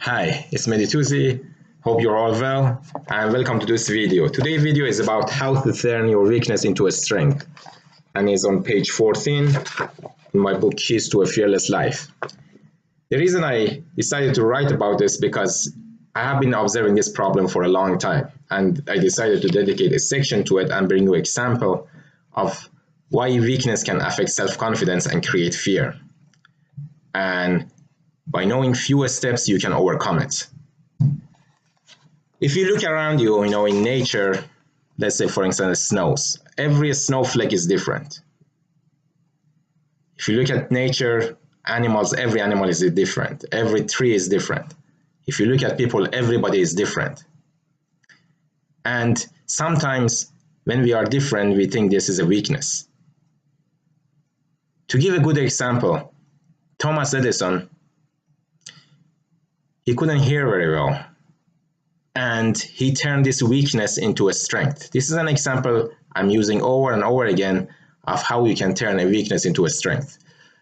Hi, it's Medituzi. Hope you're all well and welcome to this video. Today's video is about how to turn your weakness into a strength and is on page 14 in my book Keys to a Fearless Life. The reason I decided to write about this because I have been observing this problem for a long time and I decided to dedicate a section to it and bring you an example of why weakness can affect self-confidence and create fear. And by knowing fewer steps, you can overcome it. If you look around you, in nature, let's say for instance, snows. Every snowflake is different. If you look at nature, animals, every animal is different. Every tree is different. If you look at people, everybody is different. And sometimes when we are different, we think this is a weakness. To give a good example, Thomas Edison, he couldn't hear very well, and he turned this weakness into a strength. This is an example I'm using over and over again of how you can turn a weakness into a strength.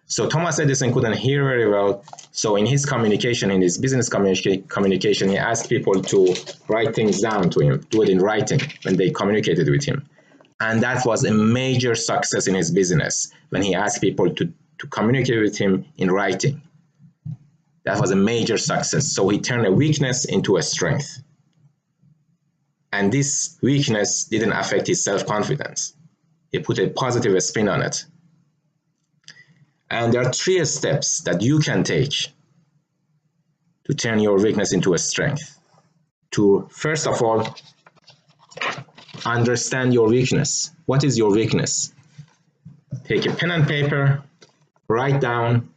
So Thomas Edison couldn't hear very well, so in his communication, in his business communication, he asked people to write things down to him, do it in writing when they communicated with him. And that was a major success in his business when he asked people to communicate with him in writing. That was a major success. So he turned a weakness into a strength. And this weakness didn't affect his self-confidence. He put a positive spin on it. And there are 3 steps that you can take to turn your weakness into a strength. To, first of all, understand your weakness. What is your weakness? Take a pen and paper, write down,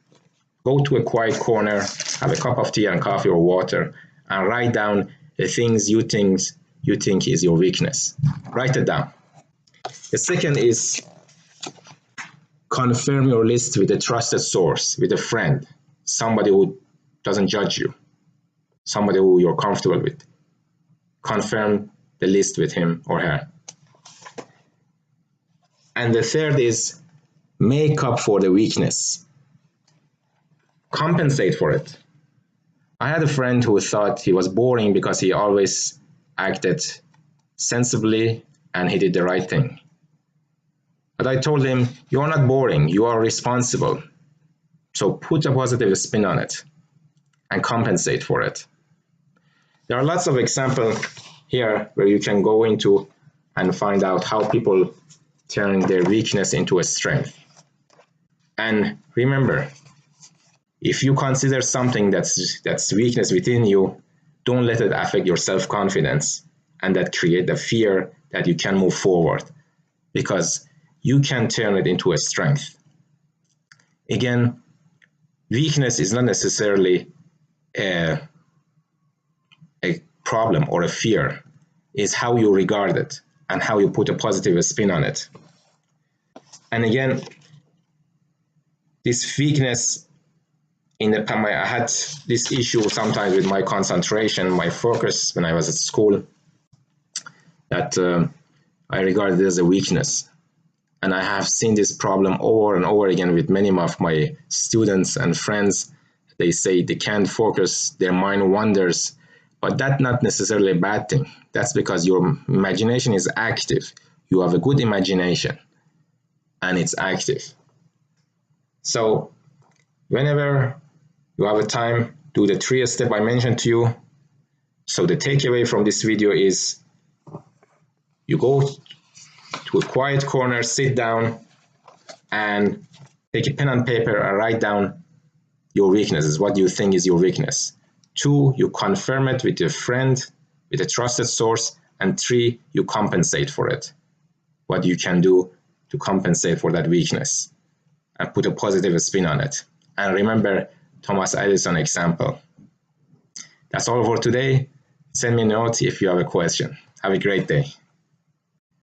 go to a quiet corner, have a cup of tea and coffee or water, and write down the things you think is your weakness. Write it down. The second is confirm your list with a trusted source, with a friend, somebody who doesn't judge you, somebody who you're comfortable with. Confirm the list with him or her. And the third is make up for the weakness. Compensate for it. I had a friend who thought he was boring because he always acted sensibly and he did the right thing. But I told him, you are not boring, you are responsible. So put a positive spin on it and compensate for it. There are lots of examples here where you can go into and find out how people turn their weakness into a strength. And remember, if you consider something that's weakness within you, don't let it affect your self-confidence and that create the fear that you can move forward, because you can turn it into a strength. Again, weakness is not necessarily a problem or a fear. It's how you regard it and how you put a positive spin on it. And again, this weakness, I had this issue sometimes with my concentration, my focus when I was at school, that I regarded as a weakness. And I have seen this problem over and over again with many of my students and friends. They say they can't focus, their mind wanders, but that's not necessarily a bad thing. That's because your imagination is active. You have a good imagination and it's active. So whenever you have a time, do the 3 steps I mentioned to you. So the takeaway from this video is you go to a quiet corner, sit down, and take a pen and paper and write down your weaknesses, what you think is your weakness. 2, you confirm it with a friend, with a trusted source, and 3, you compensate for it. What you can do to compensate for that weakness and put a positive spin on it. And remember Thomas Edison example. That's all for today. Send me a note if you have a question. Have a great day.